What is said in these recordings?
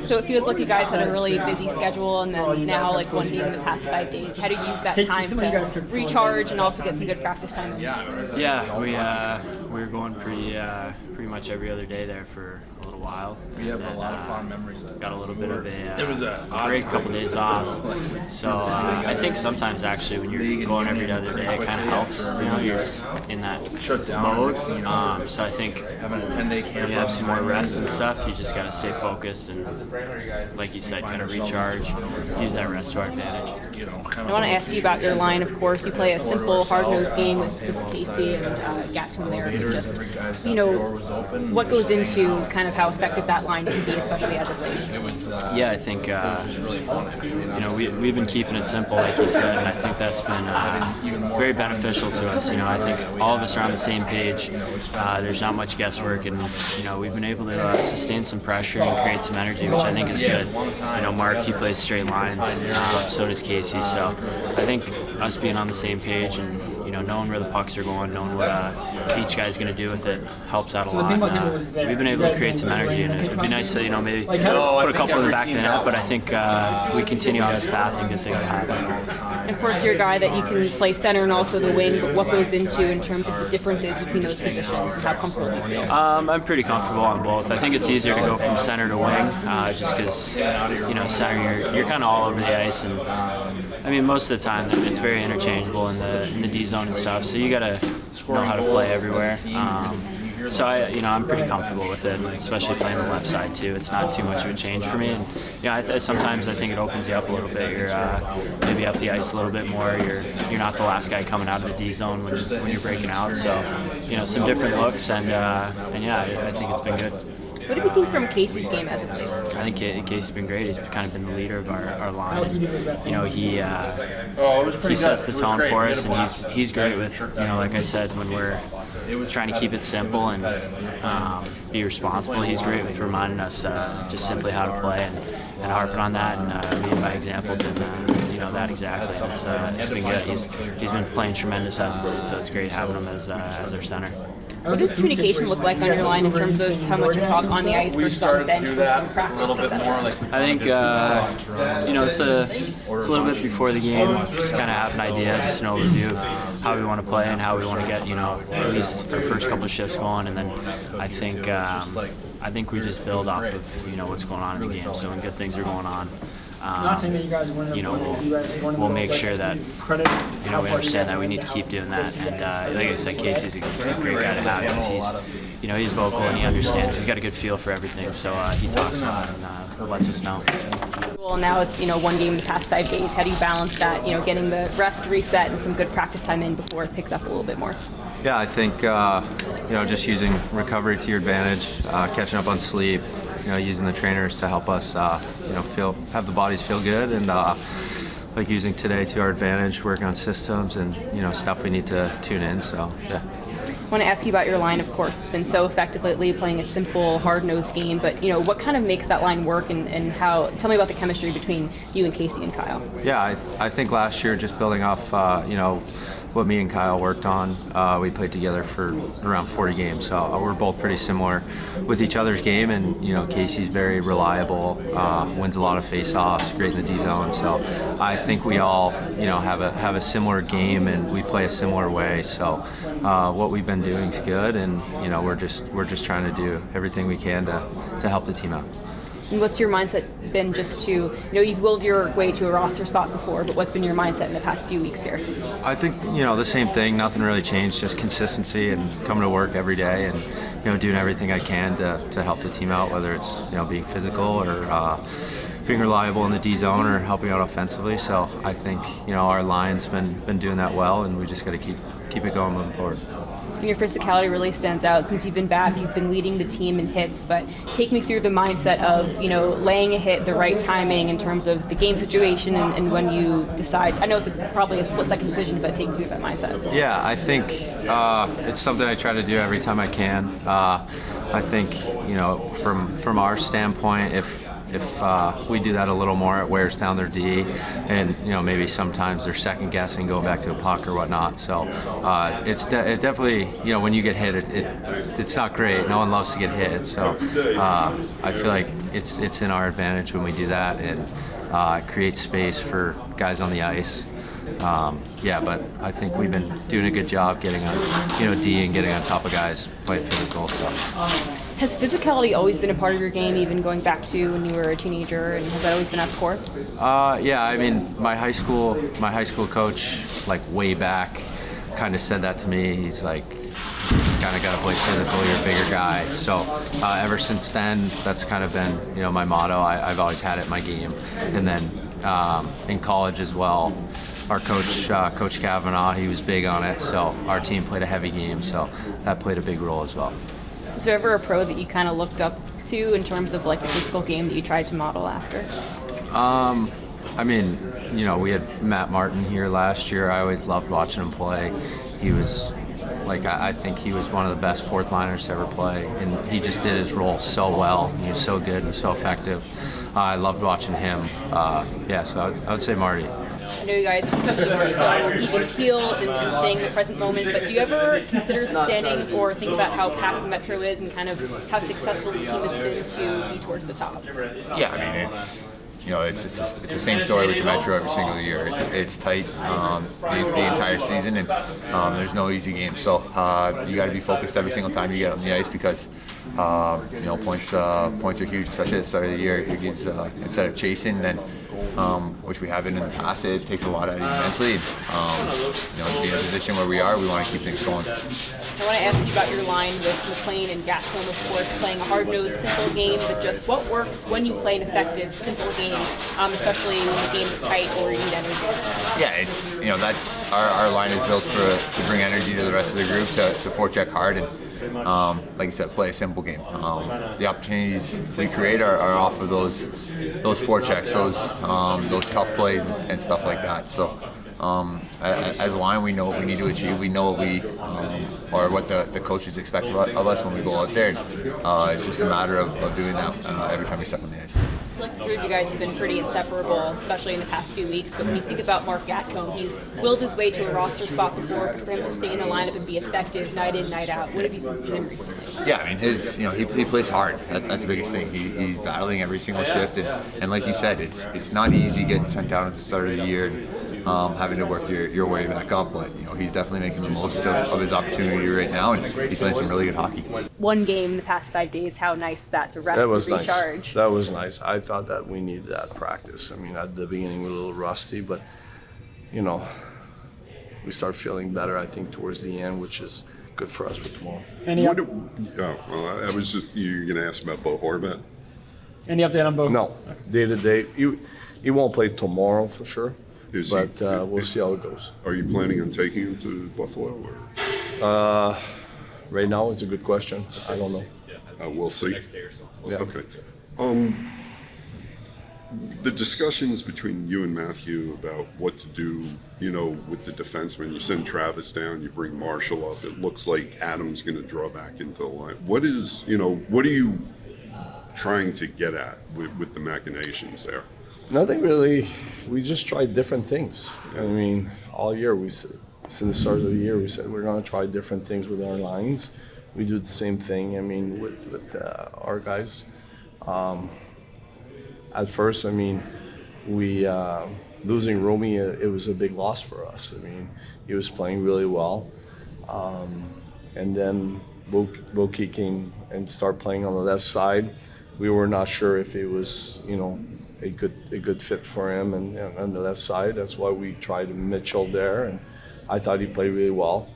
So it feels like you guys had a really busy schedule, and then now like one game in the past 5 days. How do you use that time to recharge and also get some good practice time in? Yeah, we were going pretty much every other day there for a little while. We have a lot of fond memories. Got a little bit of a break, a couple days off. So I think sometimes actually when you're going every other day, it kind of helps. You're just in that mode. So I think having a 10-day camp, when you have some more rest and stuff, you just got to stay focused and, like you said, kind of recharge, use that rest to our advantage. I want to ask you about your line. Of course, you play a simple, hard-nosed game with Casey and Gatcomb there, but just, what goes into kind of how effective that line can be, especially as of late? Yeah, I think, we've been keeping it simple, like you said, and I think that's been very beneficial to us. I think all of us are on the same page. There's not much guesswork, and, we've been able to sustain some pressure and create some energy, which I think is good. Marc, he plays straight lines, so does Casey, so I think us being on the same page and, knowing where the pucks are going, knowing what each guy's going to do with it helps out a lot. We've been able to create some energy, and it'd be nice to, maybe put a couple in the back of the net, but I think we continue on this path and good things will happen. And of course, you're a guy that you can play center and also the wing, but what goes into in terms of the differences between those positions and how comfortable do you feel? I'm pretty comfortable on both. I think it's easier to go from center to wing, just because, center, you're kind of all over the ice, and most of the time it's very interchangeable in the D zone and stuff, so you got to know how to play everywhere. So I'm pretty comfortable with it, especially playing the left side too. It's not too much of a change for me, and sometimes I think it opens you up a little bit. You're maybe up the ice a little bit more. You're not the last guy coming out of the D zone when you're breaking out. So some different looks, and I think it's been good. What have you seen from Casey's game as of late? I think Casey's been great. He's kind of been the leader of our line. He sets the tone for us, and he's great with, like I said, when we're trying to keep it simple and be responsible. He's great with reminding us just simply how to play and harping on that, and being by example in that exactly. It's been good. He's been playing tremendous as of late, so it's great having him as our center. What does communication look like on your line in terms of how much you talk on the ice versus on the bench versus practice, etc.? I think it's a little bit before the game, just kind of have an idea, just an overview of how we want to play and how we want to get at least our first couple of shifts going, and then I think we just build off of what's going on in the game. So when good things are going on, we'll make sure that we understand that we need to keep doing that. And like I said, Casey's a great guy to have because he's vocal and he understands. He's got a good feel for everything, so he talks and lets us know. Well, now it's one game in the past 5 days. How do you balance that? Getting the rest, reset, and some good practice time in before it picks up a little bit more. Yeah, I think just using recovery to your advantage, catching up on sleep. Using the trainers to help us, have the bodies feel good, and like using today to our advantage, working on systems and stuff we need to tune in. So yeah. I want to ask you about your line. Of course, it's been so effective lately, playing a simple, hard-nosed game. But what kind of makes that line work, and how? Tell me about the chemistry between you and Casey and Kyle. Yeah, I think last year, just building off, what me and Kyle worked on, we played together for around 40 games. So we're both pretty similar with each other's game, and Casey's very reliable, wins a lot of face-offs, great in the D zone. So I think we all have a similar game, and we play a similar way. So what we've been doing is good, and we're just trying to do everything we can to help the team out. And what's your mindset been just to, you've willed your way to a roster spot before, but what's been your mindset in the past few weeks here? I think, the same thing, nothing really changed, just consistency and coming to work every day and, doing everything I can to help the team out, whether it's, being physical or being reliable in the D zone or helping out offensively. So I think, our line's been doing that well, and we just got to keep it going moving forward. And your physicality really stands out. Since you've been back, you've been leading the team in hits, but take me through the mindset of, laying a hit, the right timing in terms of the game situation and when you decide. I know it's probably a split-second decision, but take me through that mindset. Yeah, I think it's something I try to do every time I can. I think, from our standpoint, if if we do that a little more, it wears down their D, and maybe sometimes they're second guessing, go back to a puck or whatnot. So it definitely, when you get hit, it's not great. No one loves to get hit. So I feel like it's in our advantage when we do that, and create space for guys on the ice. But I think we've been doing a good job getting on, D and getting on top of guys, quite physical. So. Has physicality always been a part of your game, even going back to when you were a teenager, and has that always been at the core? I mean, my high school coach, like way back, kind of said that to me. He's like, kind of got to play physical, you're a bigger guy. So ever since then, that's kind of been, my motto. I've always had it in my game. And then in college as well, our coach, Coach Kavanaugh, he was big on it. So our team played a heavy game, so that played a big role as well. Is there ever a pro that you kind of looked up to in terms of like the physical game that you tried to model after? I mean, we had Matt Martin here last year. I always loved watching him play. He was I think he was one of the best fourth liners to ever play, and he just did his role so well. He was so good and so effective. I loved watching him. So I would say Marty. I know you guys are so even keeled and staying in the present moment, but do you ever consider the standings or think about how packed the Metro is and kind of how successful this team has been to be towards the top? Yeah, I mean, it's the same story with the Metro every single year. It's tight the entire season, and there's no easy game. So you got to be focused every single time you get on the ice because points are huge, especially at the start of the year. It gives instead of chasing, then which we have been in the past, it takes a lot out of you mentally. To be in a position where we are, we want to keep things going. I want to ask you about your line with MacLean and Gatcomb, of course, playing a hard-nosed, simple game, but just what works when you play an effective, simple game, especially when the game's tight or you need energy? Yeah, it's that's our line is built to bring energy to the rest of the group to forecheck hard and like you said, play a simple game. The opportunities we create are off of those forechecks, those tough plays and stuff like that. So as a line, we know what we need to achieve. We know what or what the coaches expect of us when we go out there. It's just a matter of doing that every time we step on the ice. Like the three of you guys have been pretty inseparable, especially in the past few weeks. But when you think about Marc Gatcomb, he's willed his way to a roster spot before, but for him to stay in the lineup and be effective night in, night out, what have you seen from him recently? Yeah, I mean, he plays hard. That's the biggest thing. He's battling every single shift, and like you said, it's not easy getting sent down at the start of the year. Having to work your way back up, but he's definitely making the most of his opportunity right now, and he's playing some really good hockey. One game in the past 5 days, how nice that to rest and recharge. Nice. That was nice. I thought that we needed that practice. I mean, at the beginning we were a little rusty, but we start feeling better, I think, towards the end, which is good for us for tomorrow. I was just, you're going to ask about Bo Horvat? Any update on Bo? No, day to day. He won't play tomorrow for sure. We'll see how it goes. Are you planning on taking him to Buffalo? Or? Right now, it's a good question. I don't know. We'll see. Yeah. Okay. The discussions between you and Matthew about what to do, with the defenseman, you send Travis down, you bring Marshall up. It looks like Adam's going to draw back into the line. What are you trying to get at with the machinations there? Nothing really. We just tried different things. I mean, all year since the start of the year, we said we're going to try different things with our lines. We do the same thing. I mean, with our guys. At first, I mean, we losing Romy, it was a big loss for us. I mean, he was playing really well, and then Boki came and started playing on the left side. We were not sure if it was, a good fit for him and on the left side. That's why we tried Mitchell there, and I thought he played really well.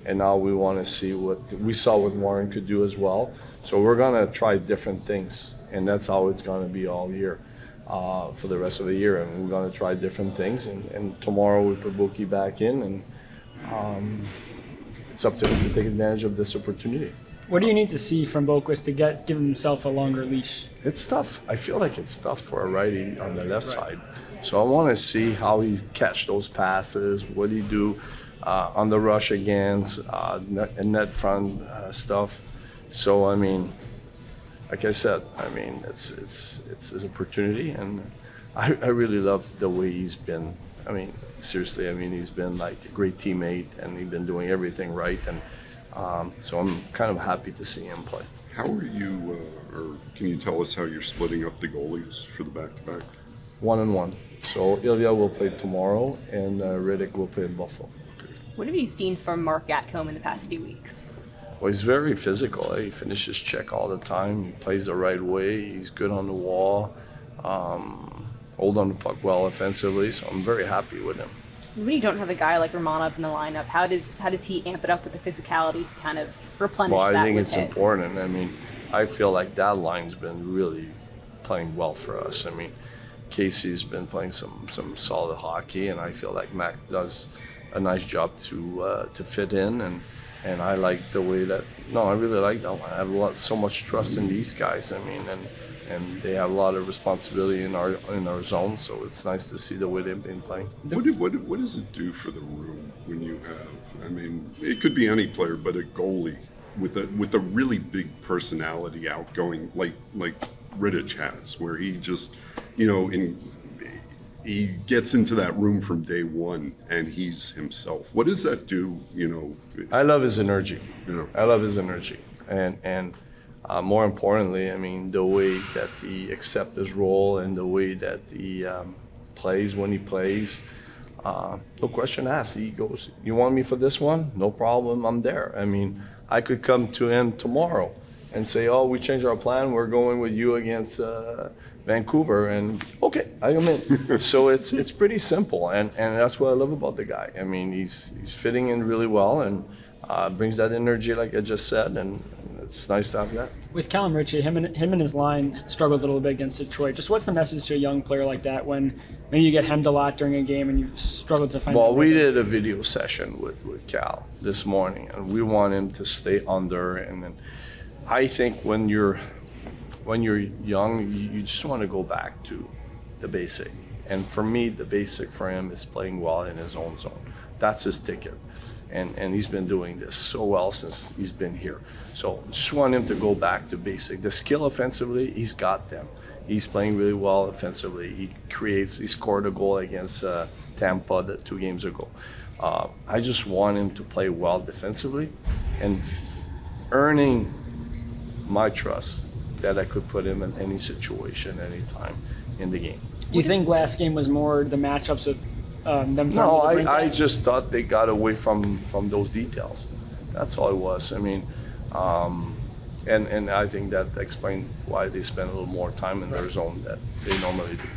And now we want to see what we saw what Warren could do as well. So we're gonna try different things, and that's how it's gonna be all year for the rest of the year. And we're gonna try different things. And tomorrow we put Boki back in, and it's up to him to take advantage of this opportunity. What do you need to see from Boquist to give himself a longer leash? It's tough. I feel like it's tough for a righty on the left side. So I want to see how he catch those passes, what he do on the rush against net front stuff. So, I mean, like I said, I mean, it's an opportunity, and I really love the way he's been. I mean, seriously, I mean, he's been like a great teammate, and he's been doing everything right, and so I'm kind of happy to see him play. How are you, or can you tell us how you're splitting up the goalies for the back-to-back? 1-1. So Ilya will play tomorrow, and Riddick will play in Buffalo. What have you seen from Marc Gatcomb in the past few weeks? Well, he's very physical. He finishes check all the time. He plays the right way. He's good on the wall. Hold on the puck well offensively. So I'm very happy with him. When you don't have a guy like Romanov in the lineup, how does he amp it up with the physicality to kind of replenish that? Well, I think with it's hits? important. I mean, I feel like that line's been really playing well for us. I mean, Casey's been playing some solid hockey, and I feel like Mac does a nice job to fit in, and I like the way that. No, I really like that one. I have so much trust in these guys. I mean, and they have a lot of responsibility in our zone, so it's nice to see the way they've been playing. What does it do for the room when you have? I mean, it could be any player, but a goalie with a really big personality, outgoing like Rittich has, where he just, he gets into that room from day one and he's himself. What does that do? I love his energy. Yeah. I love his energy, and more importantly, I mean, the way that he accepts his role and the way that he plays when he plays. No question asked. He goes, "You want me for this one? No problem. I'm there." I mean, I could come to him tomorrow and say, "Oh, we changed our plan. We're going with you against Vancouver," and okay, I am in. So it's pretty simple, and that's what I love about the guy. I mean, he's fitting in really well and brings that energy, like I just said, and it's nice to have that. With Callum Ritchie, him and his line struggled a little bit against Detroit. Just what's the message to a young player like that when maybe you get hemmed a lot during a game and you struggle to find? Well, we did a video session with Cal this morning, and we want him to stay under. And then I think when you're young, you just want to go back to the basic. And for me, the basic for him is playing well in his own zone. That's his ticket. And he's been doing this so well since he's been here. So just want him to go back to basic. The skill offensively, he's got them. He's playing really well offensively. He scored a goal against Tampa 2 games ago. I just want him to play well defensively and earning my trust that I could put him in any situation, anytime in the game. Do you think last game was more the matchups of them? No, I just thought they got away from those details. That's all it was. I mean, and I think that explained why they spend a little more time in their zone that they normally do.